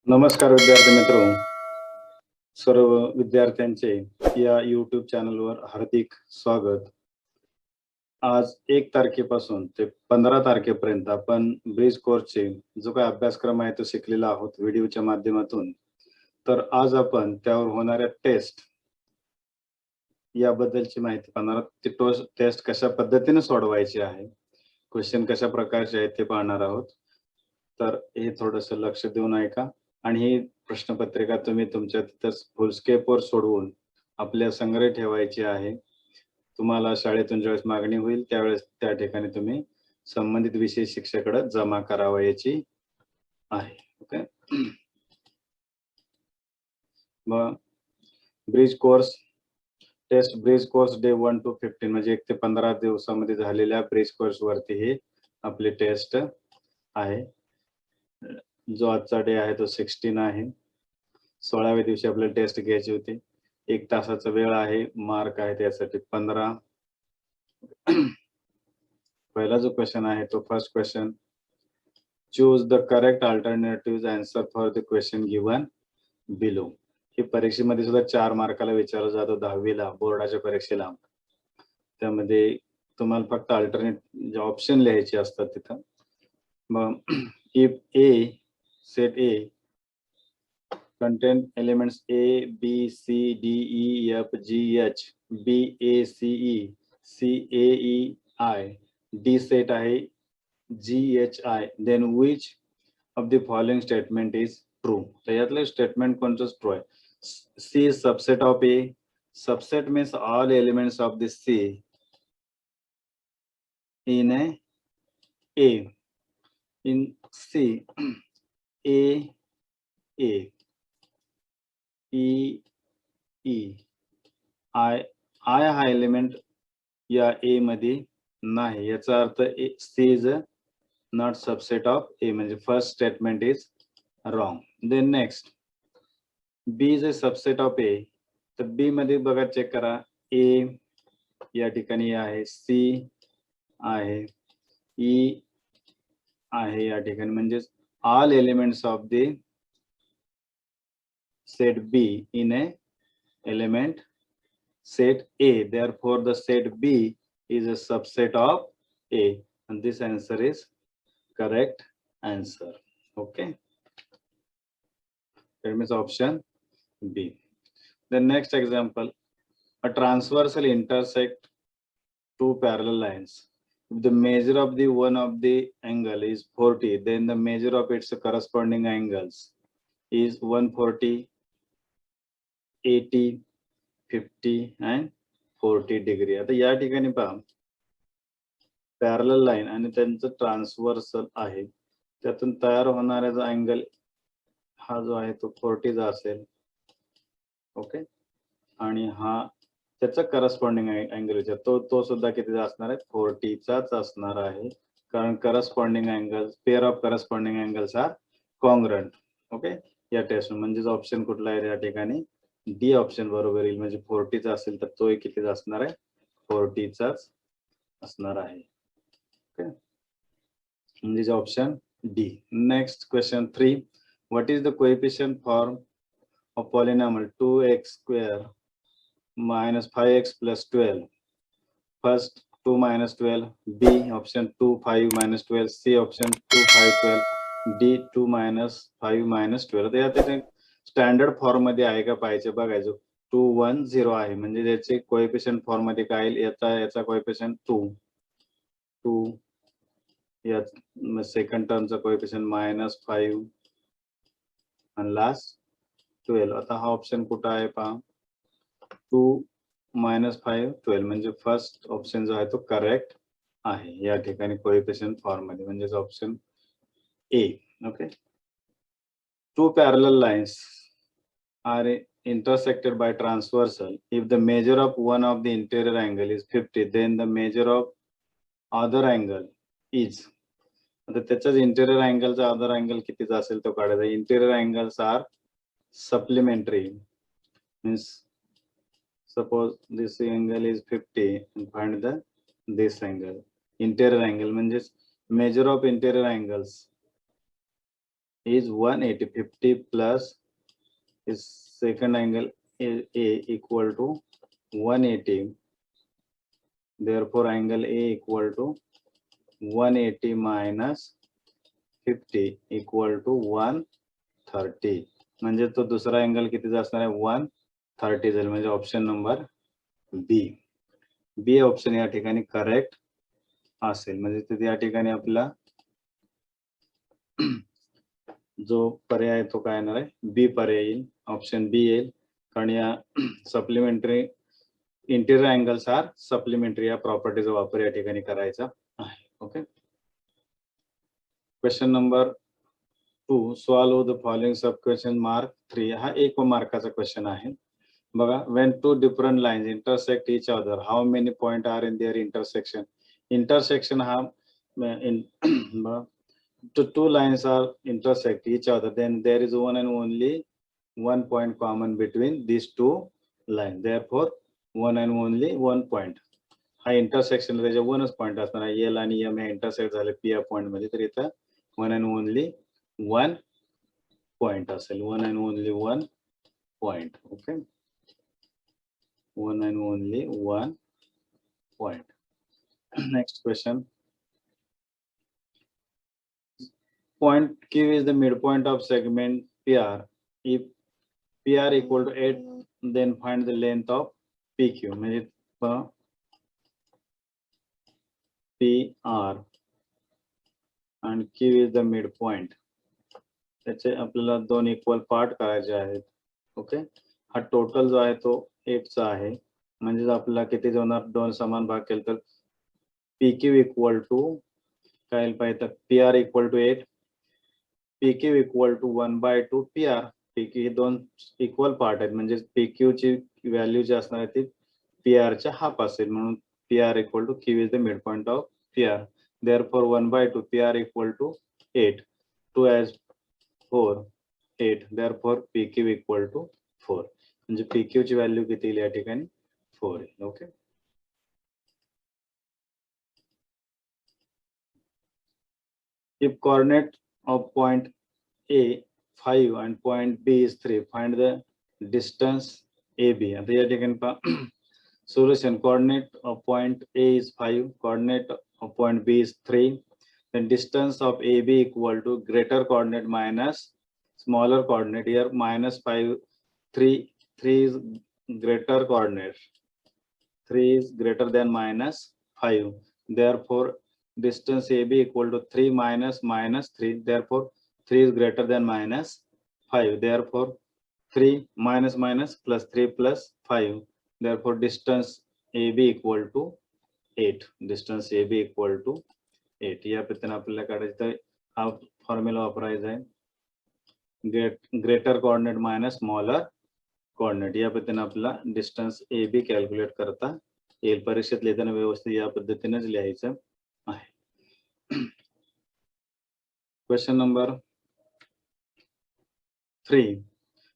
नमस्कार विद्यार्थी मित्रो, सर्व विद्यार्थ्यांचे या YouTube चॅनलवर हार्दिक स्वागत. आज 1 तारखेपासून ते 15 तारखेपर्यंत आपण ब्रिज कोर्सचे जो काही अभ्यासक्रम आहे तो शिकलेला आहोत व्हिडिओच्या माध्यमातून. तर आज आपण त्यावर होणाऱ्या टेस्ट याबद्दलची माहिती पाहणार आहोत. ती टेस्ट कशा पद्धतीने सोडवायची आहे, क्वेश्चन कशा प्रकारचे आहेत ते पाहणार आहोत. तर हे थोडंसं लक्ष देऊन ऐका आणि ही प्रश्नपत्रिका तुम्ही तुमच्या तिथंच फुलस्केपवर सोडवून आपल्या संग्रही ठेवायची आहे. तुम्हाला शाळेतून ज्यावेळेस मागणी होईल त्यावेळेस त्या ठिकाणी तुम्ही संबंधित विषय शिक्षकाकडे जमा करावयाची आहे. ओके. मग bridge course test bridge course day 1 to 15 म्हणजे 1 ते 15 दिवसामध्ये झालेल्या ब्रिज कोर्स वरती ही आपली टेस्ट आहे. जो आजचा डे आहे तो 16 आहे. 16व्या दिवशी आपल्याला टेस्ट घ्यायची होती. 1 तासाचा वेळ आहे. मार्क आहे त्यासाठी 15. पहिला जो क्वेश्चन आहे तो first question, choose the correct alternative answer for the question given below. ही परीक्षेमध्ये सुद्धा 4 मार्काला विचारलं जातं 10वीला बोर्डाच्या परीक्षेला. त्यामध्ये तुम्हाला फक्त अल्टरनेट ऑप्शन लिहायचे असतात तिथं. मग if A set A contain elements A, B, C, D, E, F, G, H, B, A, C, E, C, A, E, I, D set आहे G, H, I, then which of the following statement is true? तर यातलं statement कोणतं true आहे? C is subset of A. Subset means all elements of the C in A. In C, A, A. E, E, I हा element या A मध्ये नाही, याचा अर्थ C is not subset of A, म्हणजे first statement is wrong. Then next, B is a subset of A. तर B मध्ये बघा, चेक करा, ए या ठिकाणी आहे, सी आहे, ई आहे या ठिकाणी, म्हणजे all elements of the set B in a element set A. Therefore, the set B is a subset of A, and this answer is correct answer. Okay. That means option B. The next example, a transversal intersect two parallel lines. If the measure of the one of the angle is 40, then the measure of its corresponding angles is 140, 80, 50 and 40 degree. आता या ठिकाणी पहा, parallel line आणि त्यांचं transversal आहे, त्यातून तयार होणारा जो अँगल हा जो आहे तो 40 चा असेल. ओके. आणि हा त्याचा करस्पॉन्डिंग अँगल विचार तो सुद्धा कितीचा असणार आहे? 40 चाच असणार आहे, कारण corresponding angles, pair of corresponding angles are congruent. Okay. या टेस्ट म्हणजे ऑप्शन कुठला आहे या ठिकाणी? डी ऑप्शन बरोबर येईल. म्हणजे 40 चा असेल तर तो कितीचा असणार आहे? 40 चाच असणार आहे. ओके. म्हणजे option D. Next question 3, what is the coefficient form of polynomial 2x square minus 5x plus 12? First 2 minus 12, B option 2 5 minus 12, C option 2 5 12, D 2 minus 5 minus 12. तर यात स्टँडर्ड फॉर्म मध्ये आहे का पाहायचे, बघायचं. 2 1 0 आहे, म्हणजे त्याचे कोएफिशिएंट फॉर्म मध्ये काय येईल? याचा कोएफिशिएंट 2 या सेकंड टर्मचा कोएफिशिएंट -5 आणि लास्ट 12. आता हा ऑप्शन कुठं आहे पहा, 2 -5 12, म्हणजे फर्स्ट ऑप्शन जो आहे तो करेक्ट आहे या ठिकाणी कोएफिशिएंट फॉर्म मध्ये, म्हणजे option A. Okay. Two parallel lines are intersected by transversal. If the measure of one of the interior angle is 50, then the measure of other angle is. आता त्याचाच इंटेरियर अँगलचा अदर अँगल कितीचा असेल तो काढायचा. Interior angles are supplementary. Means suppose this angle is 50 and find the this angle. Interior angle म्हणजे measure of interior angles is 180. 50 plus is second angle A equal to 180. Therefore, angle A equal to 180 minus 50 equal to 130. म्हणजे तो दुसरा angle कितीचा असणार आहे 130 जाईल. म्हणजे option number बी option या ठिकाणी करेक्ट असेल. म्हणजे तिथे या ठिकाणी आपला जो पर्याय तो काय येणार आहे बी पर्याय येईल. ऑप्शन बी येईल. कारण या supplementary interior angles are supplementary या प्रॉपर्टीचा वापर या ठिकाणी करायचा आहे. Okay. Question number 2 solve the following sub question mark 3. हा 1 मार्काचा क्वेश्चन आहे बघा. When two different lines intersect each other how many point are in their intersection. Intersection हा two lines are intersect each other, then there is one and only one point common between these two lines. Therefore, one and only one point. हा intersection त्याच्या वनच point असणार आहे. L आणि M हे intersect झाले P या point मध्ये, तर इथं one and only one point असेल. One and only one point. Okay. One and only one point. Next question. Point Q is the midpoint of segment PR. If PR equal to 8, then find the length of PQ. म्हणजे PR and Q is the midpoint. त्याचे आपल्याला दोन equal part करायचे आहेत. Okay. हा total जो आहे तो 8 चा आहे. म्हणजे आपल्याला किती होणार, दोन समान भाग केले तर PQ इक्वल टू काय पाहिजे, PR equal to 8, PQ equal to 1/2 PR. PQ हे दोन इक्वल पार्ट आहेत. म्हणजे PQ ची व्हॅल्यू जी असणार आहे ती PR च्या हाफ असेल. म्हणून PR equal to Q is the mid point of PR. Therefore 1/2 PR equal to 8. 2 as 4 8. Therefore PQ equal to 4. म्हणजे PQ ची व्हॅल्यू किती येईल या ठिकाणी 4 येईल. Okay. If coordinate of point A 5 and point B is 3, find the distance AB. आता या ठिकाणी पहा solution. Coordinate of point A is 5, coordinate of point B is 3, then distance of AB equal to greater coordinate minus smaller coordinate. Here minus 5, 3 is greater coordinate, 3 is greater than minus 5. Therefore distance AB equal to 3 minus 3. Therefore 3 is greater than minus 5. Therefore 3 minus plus 3 plus 5. Therefore distance AB equal to 8. Distance AB equal to 8. या पद्धतीने आपल्याला काढायचं हा formula वापरायचा आहे. Greater coordinate minus smaller coordinate. या पद्धतीने आपल्याला डिस्टन्स AB कॅल्क्युलेट करता येईल. परीक्षेत लिहिताना व्यवस्थित या पद्धतीनेच लिहायचं आहे. Question number 3.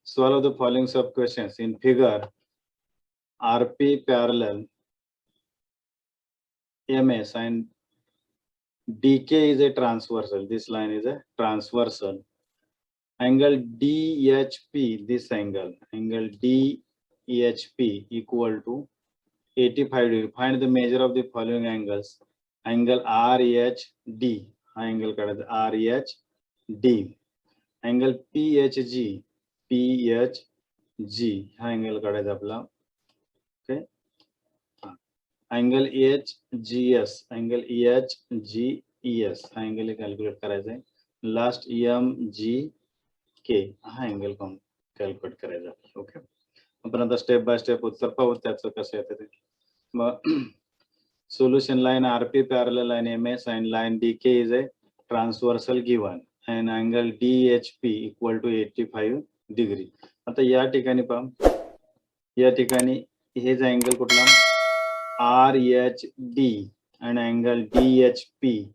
Solve the following sub questions. In figure, RP parallel MS and DK is a transversal. This line is a transversal. Angle DHP, this angle DHP equal to 85 degree. Find the measure of the following angles. Angle RHD. हा angle काढायचा RHD. Angle PHG हा angle काढायचा आपला. Okay. Angle EHGS हा angle calculate करायचा आहे. Last MGK हा angle calculate करायचा. ओके. आपण आता स्टेप बाय स्टेप उत्तर पाहू त्याचं कसं येतं ते. मग solution line RP parallel line MS and line DK is a transversal given and angle DHP equal to 85 degree. आता या ठिकाणी पहा, या ठिकाणी हेच अँगल कुठला RHD and angle DHP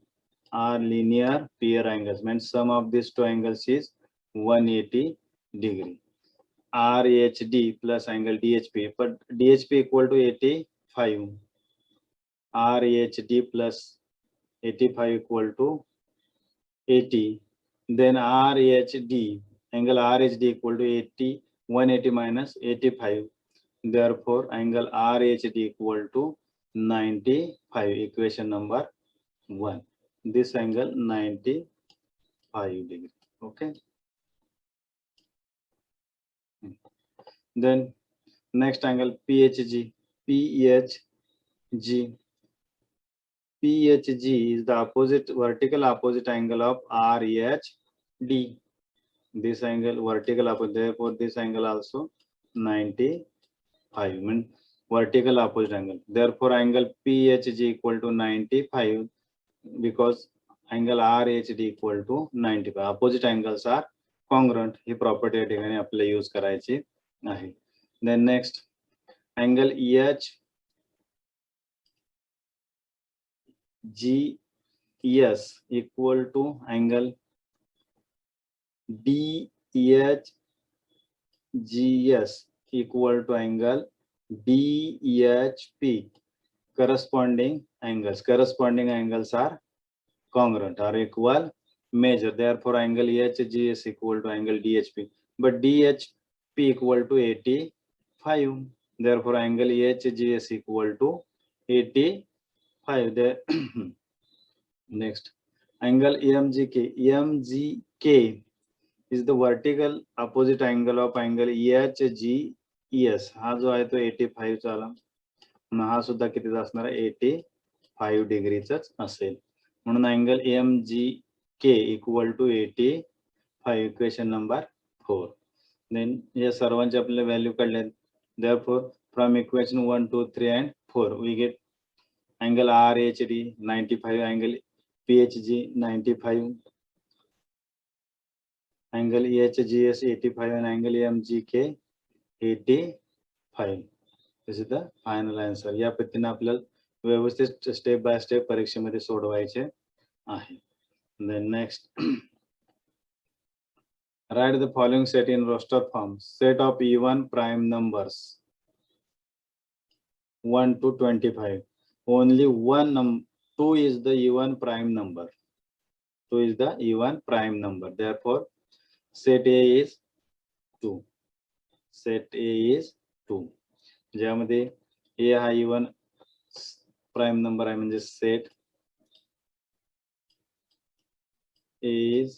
are linear pair angles. Means sum of these two angles is 180 degree. RHD plus angle DHP, but DHP equal to 85. RHD plus 85 equal to 80. then RHD, angle RHD equal to 80, 180 minus 85. Therefore, angle RHD equal to 95. Equation number 1. This angle 95 degree. Okay. Then next angle PHG. PHG. PHG is the opposite vertical opposite angle of RHD. This angle vertical opposite, therefore this angle also 95, means vertical opposite angle. Therefore angle PHG equal to 95 because angle RHD equal to 95. Opposite angles are congruent. He property या ठिकाणी आपल्याला use करायची आहे. Then next angle EHGS equal to angle DHGS equal to angle DHP. Corresponding angles are congruent or equal measure. Therefore angle EHGS equal to angle DHP, but DHP equal to 85. Therefore angle EHGS equal to 85. There next angle EMGK. EMGK is the vertical opposite angle of angle EHGS. हा जो आहे तो 85 चा, हा सुद्धा कितीचा असणार आहे 85 डिग्रीचाच असेल. म्हणून angle EMGK equal to 85. Equation number 4. Then या सर्वांचे आपल्याला व्हॅल्यू काढले. therefore from equation 1 2 3 and 4 we get angle RHD 95, angle PHG 95, angle EHGS 85 and angle EMGK 85. This is the final answer. या पद्धतीने आपल्याला व्यवस्थित स्टेप बाय स्टेप परीक्षेमध्ये सोडवायचे आहे. Then next write the following set in roster form. Set of even prime numbers 1 to 25. Only one 2 is the even prime number. 2 is the even prime number. Therefore set A is 2. Set A is 2. ज्यामध्ये A हा even prime number आहे, म्हणजे set A is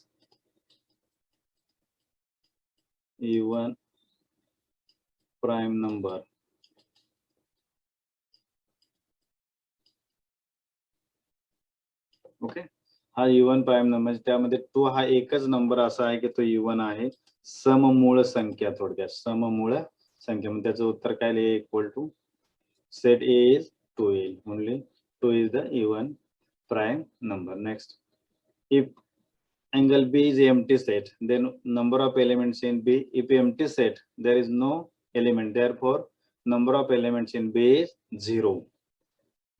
even prime number. Okay, हा even prime number, त्यामध्ये 2 हा एकच number असा आहे की तो इवन आहे, सममूळ संख्या. थोडक्यात सममूळ संख्या, म्हणजे त्याचं उत्तर काय लिहिलं equal to set A is 2 येईल. Only 2 is the even prime number. Next, if angle B is empty set, then number of elements in B. If empty set, there is no element, therefore number of elements in B is 0.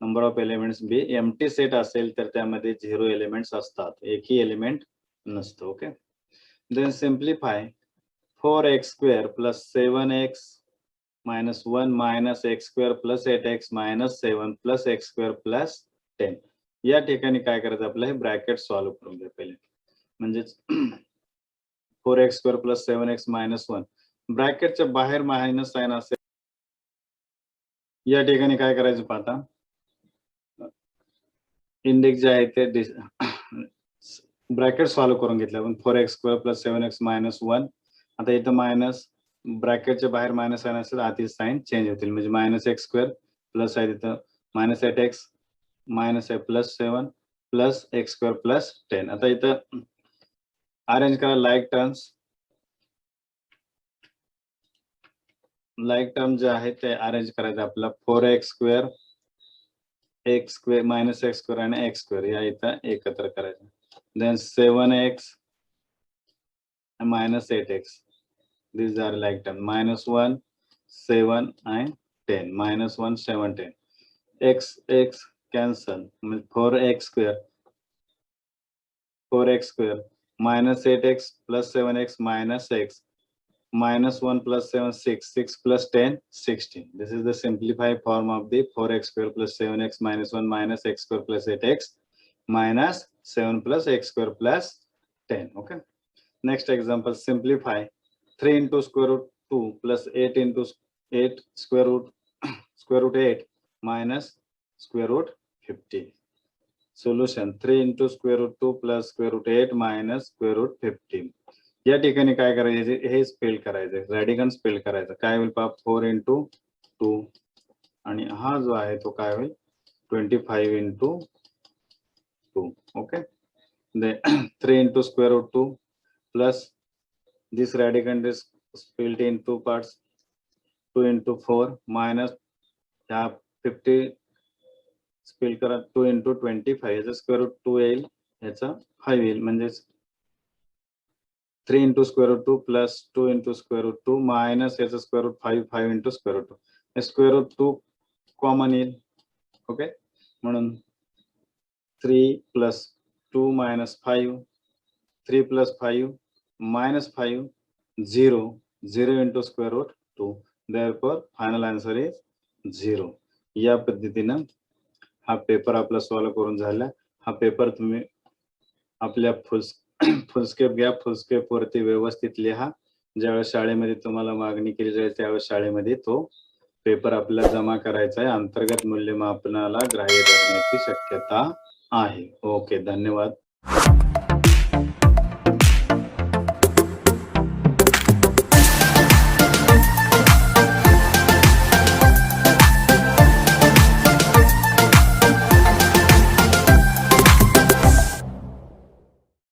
Number of elements B empty set असेल तर त्यामध्ये 0 elements असतात, एकही element नसतो. Okay, then simplify 4x square plus 7x minus 1 minus x square plus 8x minus 7 plus x square plus 10. या ठिकाणी काय करायचं आपल्याला, हे ब्रॅकेट सॉल्व्ह करून घ्या पहिले. म्हणजेच 4x square plus 7x minus 1, ब्रॅकेटच्या बाहेर मायनस साइन असेल. या ठिकाणी काय करायचं पाहता, इंडेक्स जे आहे ते ब्रॅकेट सॉल्व्ह करून घेतले आपण. 4x square plus 7x minus 1. आता इथं मायनस, ब्रॅकेटच्या बाहेर मायनस साइन असेल, आधी साइन चेंज होतील, म्हणजे मायनस x square प्लस आहे तिथं मायनस 8x मायनस आहे plus 7 plus x square plus 10. आता इथं अरेंज करा लाईक टर्म्स. लाईक टर्म जे आहे ते अरेंज करायचं आपल्याला. 4x square x square minus x square आणि x square या इथं एकत्र करायचं. then 7x minus 8x, these are like term. minus 1 7 and 10, minus 1 7 10. x cancel, 4x square minus 8x plus 7x minus x minus 1 plus 7 6 plus 10 16. This is the simplified form of the 4x square plus 7x minus 1 minus x square plus 8x minus 7 plus x square plus 10. Okay. Next example, simplify 3 into square root 2 plus 8 into 8 square root 8 minus square root 50. Solution 3 into square root 2 plus square root 8 minus square root 15. या ठिकाणी काय करायचे, हे spell करायचे, रॅडिकन spell करायचं. काय होईल पहा, 4 into 2 आणि हा जो आहे तो काय होईल 25 into 2. Okay. Then 3 into square root 2 plus this radicand is split in two parts, 2 into 4 minus 50 spell करा 2 into 25 याचा स्क्वेअर रूट 2 येईल, याचा 5 येईल, म्हणजे 3 into square root 2 plus 2 into square root 2 minus याचा square root 5 into square root 2. Square root 2 common येईल. Okay, म्हणून 3 plus 2 minus 5, 3 plus 5 minus 5, 0 into square root 2. Therefore final answer is 0. या पद्धतीनं हा पेपर आपला सॉल्व करून झाला. हा पेपर तुम्ही आपल्या फुलस्केप घ्या, फुलस्केप वरती व्यवस्थित लिहा. ज्यावेळेस शाळेमध्ये तुम्हाला मागणी केली जाईल त्यावेळेस शाळेमध्ये तो पेपर आपल्याला जमा करायचा आहे. अंतर्गत मूल्यमापनाला ग्राह्य धरण्याची शक्यता आहे. ओके, धन्यवाद.